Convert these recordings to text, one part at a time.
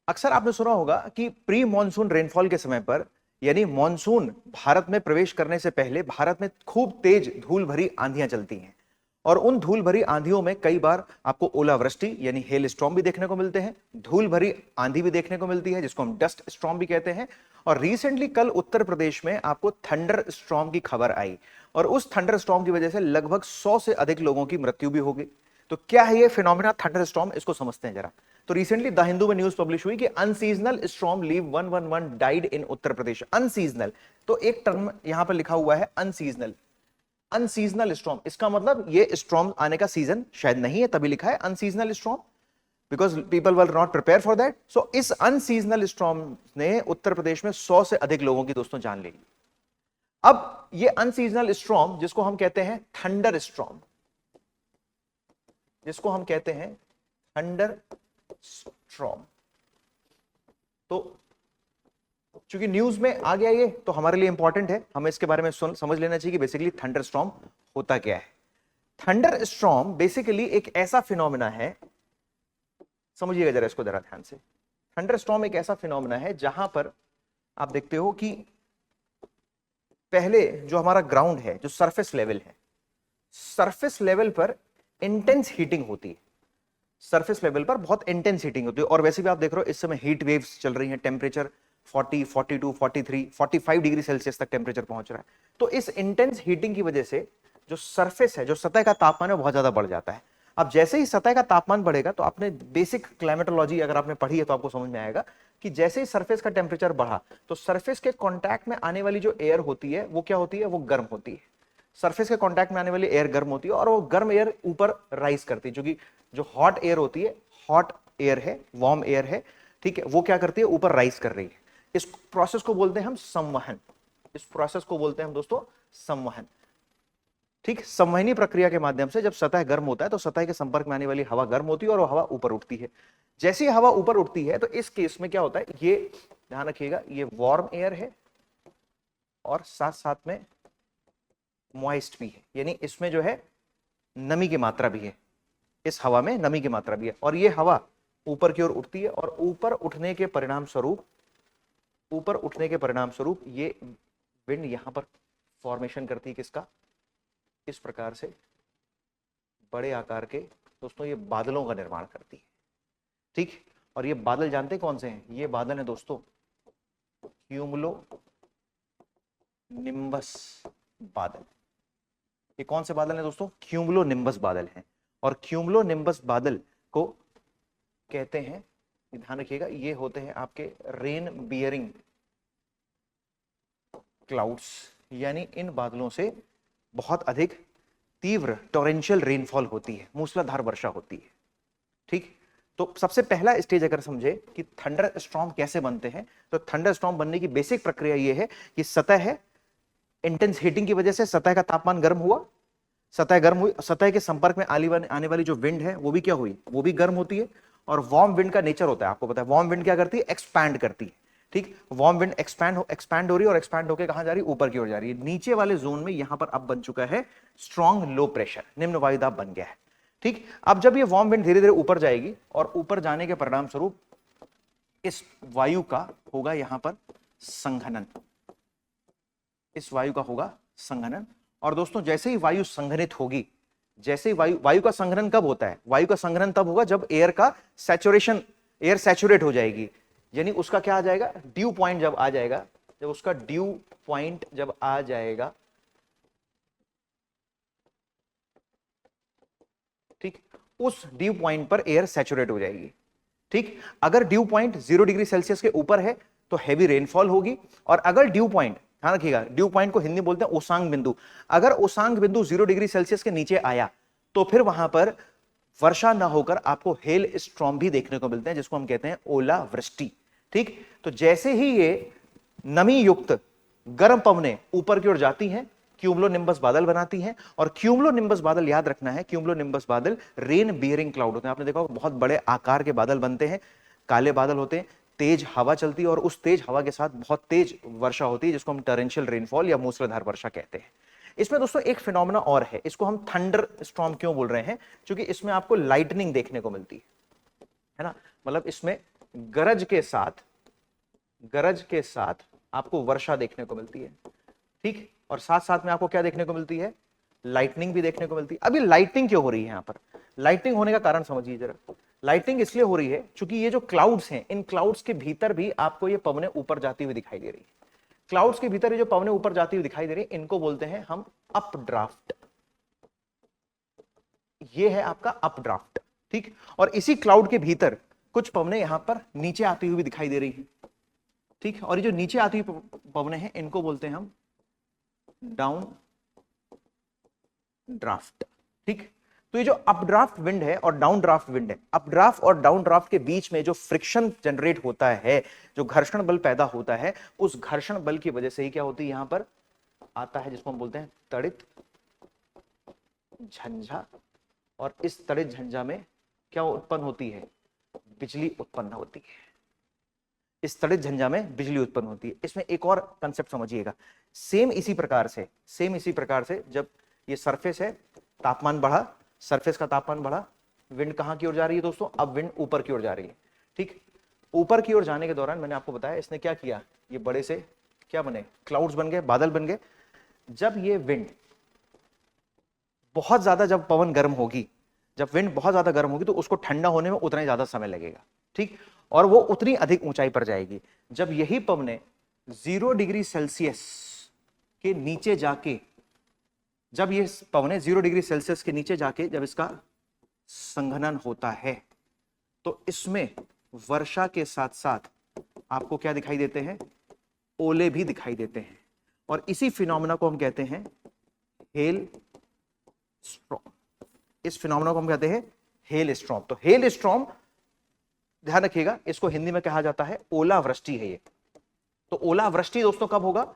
अक्सर आपने सुना होगा कि प्री मॉनसून रेनफॉल के समय पर, यानी मॉनसून भारत में प्रवेश करने से पहले भारत में खूब तेज धूल भरी आंधियां चलती हैं। और उन धूल भरी आंधियों में कई बार आपको ओलावृष्टि यानी हेल स्टॉर्म भी देखने को मिलते हैं, धूल भरी आंधी भी देखने को मिलती है जिसको हम डस्ट स्टॉर्म भी कहते हैं। और रिसेंटली कल उत्तर प्रदेश में आपको थंडर स्टॉर्म की खबर आई, और उस थंडर स्टॉर्म की वजह से लगभग 100 से अधिक लोगों की मृत्यु भी हो गई। तो क्या है ये फिनोमिना थंडर स्टॉर्म, इसको समझते हैं जरा। तो रिसेंटली द हिंदू में न्यूज पब्लिश हुई कि unseasonal storm leave 111 died in Uttar Pradesh. Unseasonal, तो एक टर्म यहां पर लिखा हुआ है अनसीजनल। अनसीजनल स्टॉर्म, इसका मतलब ये स्टॉर्म आने का सीजन शायद नहीं है, तभी लिखा है unseasonal storm, because people were not prepare for that. So इस अनसीजनल स्टॉर्म ने उत्तर प्रदेश में 100 से अधिक लोगों की दोस्तों जान ले ली। अब ये अनसीजनल स्टॉर्म जिसको हम कहते हैं थंडर स्टॉर्म, जिसको हम कहते हैं थंडर स्टॉर्म, तो चूंकि न्यूज में आ गया ये तो हमारे लिए इंपॉर्टेंट है, हमें इसके बारे में समझ लेना चाहिए कि बेसिकली थंडर स्टॉर्म होता क्या है। थंडर स्टॉर्म बेसिकली एक ऐसा फिनोमिना है, समझिएगा जरा इसको जरा ध्यान से। थंडर स्टॉर्म एक ऐसा फिनोमिना है जहां पर आप देखते हो कि पहले जो हमारा ग्राउंड है, जो सरफेस लेवल है, सरफेस लेवल पर इंटेंस हीटिंग होती है। सरफेस लेवल पर बहुत इंटेंस हीटिंग होती है, और वैसे भी आप देख रहे हो इस समय हीट वेव्स चल रही हैं, टेम्परेचर 40, 42, 43, 45 डिग्री सेल्सियस तक टेम्परेचर पहुंच रहा है। तो इस इंटेंस हीटिंग की वजह से जो सरफेस है, जो सतह का तापमान है, बहुत ज्यादा बढ़ जाता है। अब जैसे ही सतह का तापमान बढ़ेगा, तो आपने बेसिक क्लाइमेटोलॉजी अगर आपने पढ़ी है तो आपको समझ में आएगा कि जैसे ही सरफेस का टेम्परेचर बढ़ा तो सरफेस के कांटेक्ट में आने वाली जो एयर होती है वो क्या होती है, वो गर्म होती है। सरफेस के कांटेक्ट में आने वाली एयर गर्म होती है, और वो गर्म एयर ऊपर राइज करती है, क्योंकि जो हॉट एयर होती है, हॉट एयर है, वार्म एयर है, ठीक है, वो क्या करती है, ऊपर राइज कर रही है। इस प्रोसेस को बोलते हैं हम संवहन। इस प्रोसेस को बोलते हैं हम दोस्तों संवहन। ठीक, संवहनी प्रक्रिया के माध्यम से जब सतह गर्म होता है तो सतह के संपर्क में आने वाली हवा गर्म होती है और वो हवा ऊपर उठती है। जैसे ही हवा ऊपर उठती है तो इस केस में क्या होता है, ये ध्यान रखिएगा, ये वार्म एयर है और साथ साथ में मॉइस्ट भी है, यानी इसमें जो है नमी की मात्रा भी है, इस हवा में नमी की मात्रा भी है, और ये हवा ऊपर की ओर उठती है, और ऊपर उठने के परिणाम स्वरूप, ऊपर उठने के परिणाम स्वरूप ये विंड यहां पर फॉर्मेशन करती है, किसका, इस प्रकार से बड़े आकार के दोस्तों ये बादलों का निर्माण करती है। ठीक, और ये बादल जानते हैं कौन से हैं, ये बादल है दोस्तों क्यूमुलो निम्बस बादल। ये कौन से बादल हैं दोस्तों, क्यूमुलो निम्बस बादल हैं। और क्यूमुलो निम्बस बादल को कहते हैं, ध्यान रखिएगा, ये होते हैं आपके रेन बियरिंग क्लाउड्स, यानी इन बादलों से बहुत अधिक तीव्र टोरेंशियल रेनफॉल होती है, मूसलाधार वर्षा होती है। ठीक, तो सबसे पहला स्टेज अगर समझे कि थंडर स्टॉर्म कैसे बनते हैं, तो थंडर स्टॉर्म बनने की बेसिक प्रक्रिया यह है कि सतह है, इंटेंस हीटिंग की वजह से सतह का तापमान गर्म हुआ, सतह गर्म हुई, सतह के संपर्क में आने वाली जो विंड है वो भी क्या हुई, वो भी गर्म होती है। और वार्म विंड का नेचर होता है, आपको पता है वार्म विंड क्या करती है, एक्सपैंड करती है। ठीक, वार्म विंड एक्सपैंड हो रही है, और एक्सपैंड होकर कहां जा रही है, ऊपर की ओर जा रही है। नीचे वाले जोन में यहां पर अब बन चुका है स्ट्रॉन्ग लो प्रेशर, निम्न वायुदाब बन गया है। ठीक, अब जब ये वार्म विंड धीरे धीरे ऊपर जाएगी, और ऊपर जाने के परिणाम स्वरूप इस वायु का होगा यहां पर संघनन, इस वायु का होगा संघनन। और दोस्तों जैसे ही वायु संघनित होगी, जैसे ही वायु का संघनन कब होता है, वायु का संघनन तब होगा जब एयर का सैचुरेशन, एयर सैचुरेट हो जाएगी, यानी उसका क्या आ जाएगा, ड्यू पॉइंट जब आ जाएगा, जब उसका ड्यू पॉइंट जब आ जाएगा, ठीक, उस ड्यू पॉइंट पर एयर सैचुरेट हो जाएगी। ठीक, अगर ड्यू पॉइंट 0 डिग्री सेल्सियस के ऊपर है तो हैवी रेनफॉल होगी, और अगर ड्यू पॉइंट, ध्यान रखिएगा, ड्यू पॉइंट को हिंदी बोलते हैं ओसांग बिंदु, अगर ओसांग बिंदु 0 डिग्री सेल्सियस के नीचे आया तो फिर वहां पर वर्षा ना होकर आपको हेल स्टॉर्म भी देखने को मिलते हैं, जिसको हम कहते हैं ओलावृष्टि। ठीक, तो जैसे ही ये नमी युक्त गर्म पवनें ऊपर की ओर जाती हैं, क्यूमुलोनिम्बस बादल बनाती हैं, और क्यूमुलोनिम्बस बादल, याद रखना है, क्यूमुलोनिम्बस बादल रेन बियरिंग क्लाउड होते हैं। आपने देखा बहुत बड़े आकार के बादल बनते हैं, काले बादल होते हैं, तेज हवा चलती है, और उस तेज हवा के साथ बहुत तेज वर्षा होती है, जिसको हम टॉरेंशियल रेनफॉल या मूसलाधार वर्षा कहते हैं। इसमें दोस्तों एक फिनोमेना और है, इसको हम थंडर स्टॉर्म क्यों बोल रहे हैं, क्योंकि इसमें आपको लाइटनिंग देखने को मिलती है ना, मतलब इसमें गरज के साथ आपको वर्षा देखने को मिलती है, ठीक। और साथ साथ में आपको क्या देखने को मिलती है, लाइटनिंग भी देखने को मिलती है। अभी लाइटनिंग क्यों हो रही है यहां पर, लाइटनिंग होने का कारण समझिए जरा। लाइटनिंग इसलिए हो रही है क्योंकि ये जो क्लाउड्स हैं, इन क्लाउड्स के भीतर भी आपको ये पवनें ऊपर जाती हुई दिखाई दे रही है। क्लाउड्स के भीतर ये जो पवनें ऊपर जाती हुई दिखाई दे रही है, इनको बोलते हैं हम अपड्राफ्ट। ये है आपका अपड्राफ्ट, ठीक। और इसी क्लाउड के भीतर कुछ पवनें यहां पर नीचे आती हुई दिखाई दे रही है, ठीक। और ये जो नीचे आती हुई पवनें हैं, इनको बोलते हैं हम डाउन ड्राफ्ट, ठीक। तो ये जो अपड्राफ्ट विंड है और डाउन ड्राफ्ट विंड है, अपड्राफ्ट और डाउन ड्राफ्ट के बीच में जो फ्रिक्शन जनरेट होता है, जो घर्षण बल पैदा होता है, उस घर्षण बल की वजह से ही क्या होती है, यहां पर आता है जिसको हम बोलते हैं तड़ित झंझा। और इस तड़ित झंझा में क्या उत्पन्न होती है, बिजली उत्पन्न होती है। इस तड़ित झंझा में बिजली उत्पन्न होती है। इसमें एक और कंसेप्ट समझिएगा, सेम इसी प्रकार से जब ये सरफेस है, तापमान बढ़ा, सरफेस का तापमान बढ़ा, विंड कहां की ओर जा रही है दोस्तों, अब विंड ऊपर की ओर जा रही है, ठीक। ऊपर की ओर जाने के दौरान मैंने आपको बताया इसने क्या किया, ये बड़े से क्या बने, क्लाउड्स बन गए, बादल बन गए। जब ये विंड बहुत ज्यादा, जब पवन गर्म होगी, जब विंड बहुत ज्यादा गर्म होगी तो उसको ठंडा होने में उतना ही ज्यादा समय लगेगा, ठीक। और वो उतनी अधिक ऊंचाई पर जाएगी। जब यही पवनें 0 डिग्री सेल्सियस के नीचे जाके, जब ये पवनें 0 डिग्री सेल्सियस के नीचे जाके जब इसका संघनन होता है, तो इसमें वर्षा के साथ साथ आपको क्या दिखाई देते हैं, ओले भी दिखाई देते हैं। और इसी फिनोमेना को हम कहते हैं हेल स्टॉर्म। इस फिनोमेना को हम कहते हैं हेल स्टॉर्म। तो हेल स्टॉर्म, ध्यान रखिएगा, इसको हिंदी में कहा जाता है ओलावृष्टि है ये। तो ओलावृष्टि दोस्तों कब होगा,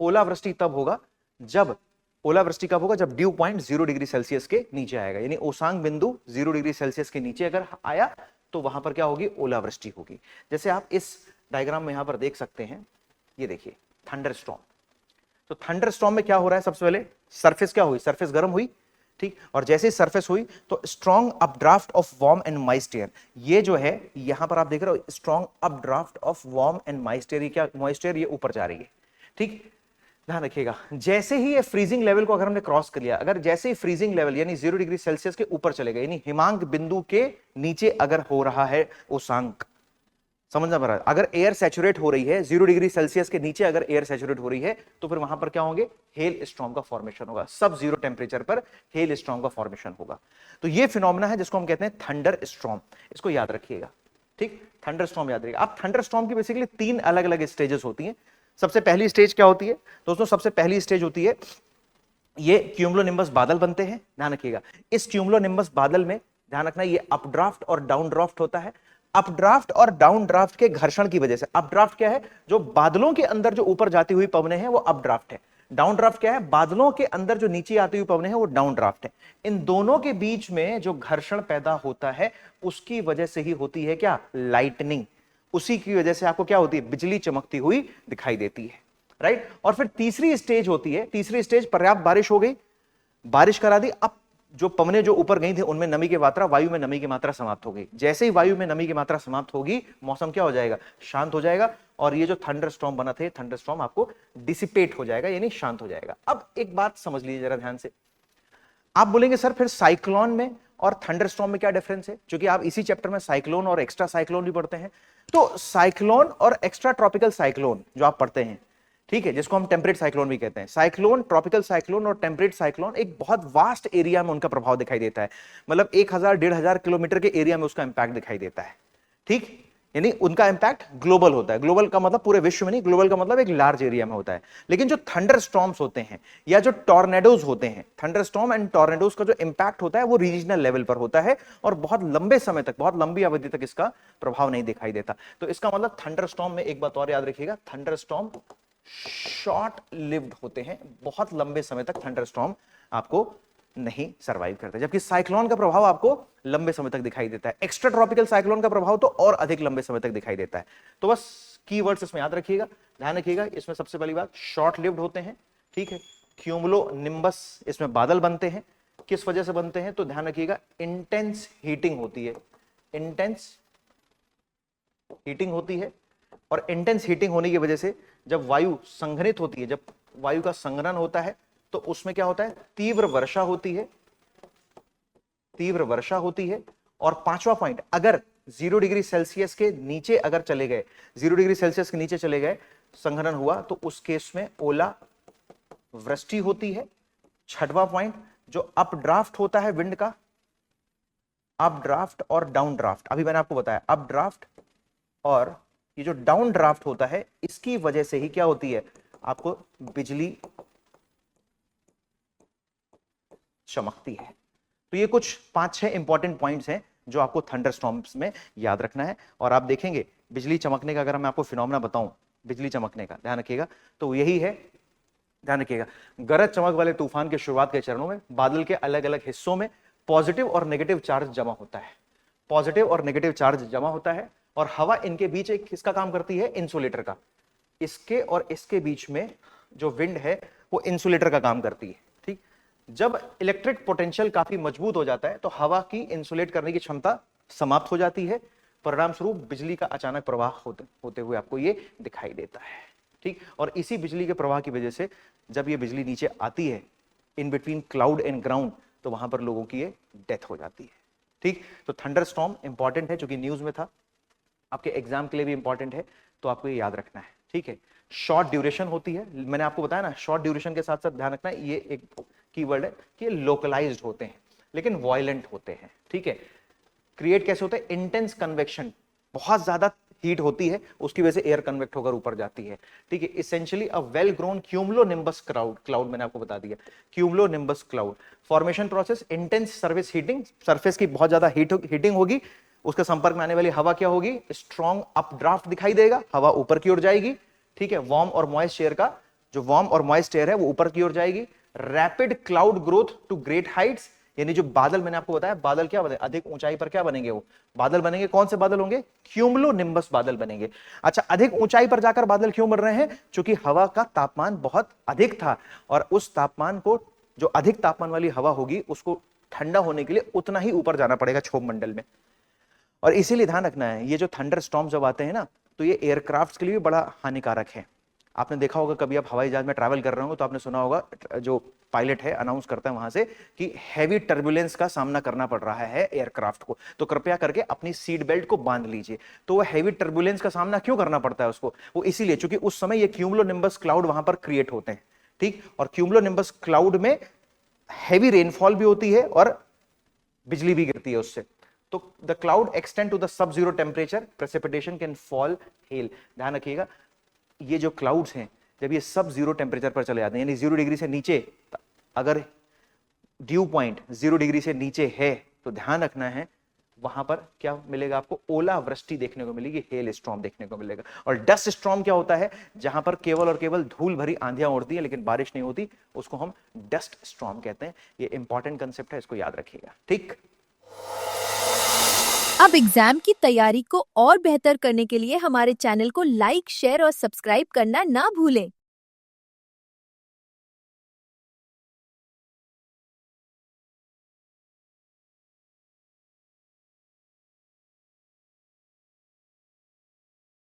ओलावृष्टि तब होगा जब, ओलावृष्टि कब होगा, जब ड्यू पॉइंट 0 डिग्री सेल्सियस के नीचे आएगा, यानी ओसांग बिंदु 0 डिग्री सेल्सियस के नीचे अगर आया तो वहां पर क्या होगी, ओलावृष्टि होगी। जैसे आप इस डायग्राम में यहां पर देख सकते हैं, ये देखिए थंडर स्टॉर्म। तो थंडर स्टॉर्म में क्या हो रहा है, सबसे पहले सरफेस क्या हुई, सरफेस गर्म हुई, ठीक। और जैसे ही सरफेस हुई तो strong updraft of warm and moist air, ये जो है यहां पर आप देख रहे हो strong updraft of warm and moist air, क्या मॉइस्ट एयर ये ऊपर जा रही है, ठीक। ध्यान रखिएगा, जैसे ही ये फ्रीजिंग लेवल को अगर हमने क्रॉस कर लिया, अगर जैसे ही फ्रीजिंग लेवल यानी 0 डिग्री सेल्सियस के ऊपर चले गए, यानी हिमांक बिंदु के नीचे अगर हो रहा है ओसांक, समझना पड़ रहा है, अगर एयर सैचुरेट हो रही है 0 डिग्री सेल्सियस के नीचे, अगर एयर सैचुरेट हो रही है तो फिर वहां पर क्या होंगे, हेल स्टॉर्म का फॉर्मेशन होगा। सब जीरो टेंपरेचर पर हेल स्टॉर्म का फॉर्मेशन होगा। तो ये फिनोमेना है जिसको हम कहते हैं थंडर स्टॉर्म, इसको याद रखिएगा, ठीक। थंडर स्टॉर्म याद रखिएगा। अब थंडर स्टॉर्म की बेसिकली 3 अलग अलग स्टेजेस होती हैं। सबसे पहली स्टेज क्या होती है दोस्तों, सबसे पहली स्टेज होती है, ये क्यूमुलोनिम्बस बादल बनते हैं। ध्यान रखिएगा, इस क्यूमुलोनिम्बस बादल में ध्यान रखना ये अपड्राफ्ट और डाउन ड्राफ्ट होता है। अपड्राफ्ट और डाउन ड्राफ्ट के घर्षण की वजह से, अपड्राफ्ट क्या है, जो बादलों के अंदर जो ऊपर जाती हुई पवनें हैं वो अपड्राफ्ट है। डाउन ड्राफ्ट क्या है, बादलों के अंदर जो नीचे आती हुई पवनें हैं वो डाउन ड्राफ्ट है। इन दोनों के बीच में जो घर्षण पैदा होता है उसकी वजह से ही होती है क्या, लाइटनिंग। उसी की वजह से आपको क्या होती है, बिजली चमकती हुई दिखाई देती है, राइट। और फिर तीसरी स्टेज होती है, तीसरी स्टेज पर्याप्त बारिश हो गई, बारिश करा दी, अब जो पवनें जो ऊपर गई थी उनमें नमी की मात्रा, वायु में नमी की मात्रा समाप्त हो गई। जैसे ही वायु में नमी की मात्रा समाप्त होगी, मौसम क्या हो जाएगा, शांत हो जाएगा। और ये जो थंडर स्टॉर्म बना थे, थंडर स्टॉर्म आपको डिसिपेट हो जाएगा, यानी शांत हो जाएगा। अब एक बात समझ लीजिए जरा ध्यान से, आप बोलेंगे सर फिर साइक्लोन में और थंडर स्टॉर्म में क्या डिफरेंस है, क्योंकि आप इसी चैप्टर में साइक्लोन और एक्स्ट्रा साइक्लोन भी पढ़ते हैं। तो साइक्लोन और एक्स्ट्रा ट्रॉपिकल साइक्लोन जो आप पढ़ते हैं, ठीक है, जिसको हम टेम्परेट साइक्लोन भी कहते हैं, साइक्लोन, ट्रॉपिकल साइक्लोन और टेम्परेट साइक्लोन एक बहुत वास्ट एरिया में उनका प्रभाव दिखाई देता है। मतलब 1000-1500 किलोमीटर के एरिया में उसका इंपैक्ट दिखाई देता है, ठीक। यानी उनका इंपैक्ट ग्लोबल होता है। ग्लोबल का मतलब पूरे विश्व में नहीं, ग्लोबल का मतलब एक लार्ज एरिया में होता है। लेकिन जो थंडर स्टॉर्म्स होते हैं या जो टॉर्नेडोज होते हैं, थंडर स्टॉर्म एंड टॉर्नेडोज का जो इंपैक्ट होता है वो रीजनल लेवल पर होता है और बहुत लंबे समय तक, बहुत लंबी अवधि तक इसका प्रभाव नहीं दिखाई देता। तो इसका मतलब थंडर स्टॉर्म में एक बात और याद रखिएगा, थंडर स्टॉर्म शॉर्ट लिव्ड होते हैं, बहुत लंबे समय तक थंडर स्टॉर्म आपको नहीं सरवाइव करते, जबकि साइक्लोन का प्रभाव आपको लंबे समय तक दिखाई देता है। एक्स्ट्रा ट्रॉपिकल साइक्लोन का प्रभाव तो और अधिक लंबे समय तक दिखाई देता है। तो बस कीवर्ड्स इसमें याद रखिएगा, ध्यान रखिएगा। इसमें सबसे पहली बात, शॉर्ट लिव्ड होते हैं, ठीक है। क्यूमुलो निम्बस, इसमें बादल बनते हैं, किस वजह से बनते हैं, तो ध्यान रखिएगा इंटेंस हीटिंग होती है, इंटेंस हीटिंग होती है, और इंटेंस हीटिंग होने की वजह से जब वायु संघनित होती है, जब वायु का संघनन होता है, तो उसमें क्या होता है, तीव्र वर्षा होती है, तीव्र वर्षा होती है। और पांचवा पॉइंट, अगर 0 डिग्री सेल्सियस के नीचे अगर चले गए, 0 डिग्री सेल्सियस के नीचे चले गए, संघनन हुआ, तो उस केस में ओला वृष्टि होती है। छठवां पॉइंट, जो अप ड्राफ्ट होता है विंड का, अप ड्राफ्ट और डाउन ड्राफ्ट, अभी मैंने आपको बताया अप ड्राफ्ट और ये जो डाउन ड्राफ्ट होता है, इसकी वजह से ही क्या होती है, आपको बिजली चमकती है। तो ये कुछ 5-6 इंपॉर्टेंट पॉइंट्स हैं जो आपको थंडरस्टॉर्म्स में याद रखना है। और आप देखेंगे बिजली चमकने का, अगर मैं आपको फिनोमेना बताऊं बिजली चमकने का, ध्यान रखिएगा, तो यही है, ध्यान रखिएगा, गरज चमक वाले तूफान के शुरुआत के चरणों में बादल के अलग अलग हिस्सों में पॉजिटिव और नेगेटिव चार्ज जमा होता है, पॉजिटिव और नेगेटिव चार्ज जमा होता है, और हवा इनके बीच एक किसका काम करती है, इंसुलेटर का। इसके और इसके बीच में जो विंड है वो इंसुलेटर का काम करती है, ठीक। जब इलेक्ट्रिक पोटेंशियल काफी मजबूत हो जाता है तो हवा की इंसुलेट करने की क्षमता समाप्त हो जाती है, परिणाम स्वरूप बिजली का अचानक प्रवाह होते हुए आपको ये दिखाई देता है, ठीक। और इसी बिजली के प्रवाह की वजह से जब ये बिजली नीचे आती है in between cloud and ground, तो वहां पर लोगों की ये डेथ हो जाती है, ठीक। तो थंडरस्टॉर्म इंपॉर्टेंट है, क्योंकि न्यूज में था, आपके एग्जाम के लिए भी इंपॉर्टेंट है, तो आपको ये याद रखना है, ठीक है। शॉर्ट ड्यूरेशन होती है, मैंने आपको बताया ना, शॉर्ट ड्यूरेशन के साथ साथ ध्यान रखना है, ये एक कीवर्ड है कि लोकलाइज्ड होते हैं लेकिन वायलेंट होते हैं, ठीक है। क्रिएट कैसे होते हैं, इंटेंस कन्वेक्शन, बहुत ज्यादा हीट होती है, उसकी वजह से एयर कन्वेक्ट होकर ऊपर जाती है, ठीक है। Essentially a well grown cumulonimbus cloud मैंने आपको बता दिया, cumulonimbus cloud formation process, intense service heating, surface की बहुत ज्यादा हीटिंग होगी, उसके संपर्क में आने वाली हवा क्या होगी, स्ट्रॉन्ग अपड्राफ्ट दिखाई देगा, हवा ऊपर की ओर जाएगी, ठीक है। वार्म और मॉइस्ट एयर का, जो वार्म और मॉइस्ट एयर है वो ऊपर की ओर जाएगी। Rapid cloud growth to great heights, यानी जो बादल मैंने आपको बताया, बादल क्या बने, अधिक ऊंचाई पर क्या बनेंगे, वो बादल बनेंगे, कौन से बादल होंगे, क्यूमुलोनिम्बस बादल बनेंगे। अच्छा, अधिक ऊंचाई पर जाकर बादल क्यों बन रहे हैं, क्योंकि हवा का तापमान बहुत अधिक था, और उस तापमान को, जो अधिक तापमान वाली हवा होगी, उसको ठंडा होने के लिए उतना ही ऊपर जाना पड़ेगा क्षोभ मंडल में। और इसीलिए ध्यान रखना है, ये जो थंडर स्टॉर्म जब आते हैं ना, तो ये एयरक्राफ्ट के लिए भी बड़ा हानिकारक है। आपने देखा होगा, कभी आप हवाई जहाज में ट्रैवल कर रहे हो तो आपने सुना होगा, जो पायलट है अनाउंस करता है वहां से कि हैवी टर्बुलेंस का सामना करना पड़ रहा है एयरक्राफ्ट को, तो कृपया करके अपनी सीट बेल्ट को बांध लीजिए। तो वो हैवी टर्बुलेंस का सामना क्यों करना पड़ता है उसको, वो इसीलिए क्योंकि उस समय ये क्यूमुलोनिम्बस क्लाउड वहां पर क्रिएट होते हैं, ठीक। और क्यूमुलोनिम्बस क्लाउड में हैवी रेनफॉल भी होती है और बिजली भी गिरती है उससे। तो the cloud extend to the sub zero temperature, precipitation can fall, hail. ध्यान रखिएगा, ये जो क्लाउड्स हैं जब ये सब जीरो टेम्परेचर पर चले जाते हैं, यानी 0 डिग्री से नीचे, अगर ड्यू पॉइंट 0 डिग्री से नीचे है, तो ध्यान रखना है वहां पर क्या मिलेगा आपको, ओला वृष्टि देखने को मिलेगी, हेल स्टॉर्म देखने को मिलेगा। और डस्ट स्टॉर्म क्या होता है, जहां पर केवल और केवल धूल भरी आंधियां उड़ती है लेकिन बारिश नहीं होती, उसको हम डस्ट स्टॉर्म कहते हैं। ये इंपॉर्टेंट कंसेप्ट है, इसको याद रखिएगा, ठीक। अब एग्जाम की तैयारी को और बेहतर करने के लिए हमारे चैनल को लाइक, शेयर और सब्सक्राइब करना ना भूलें।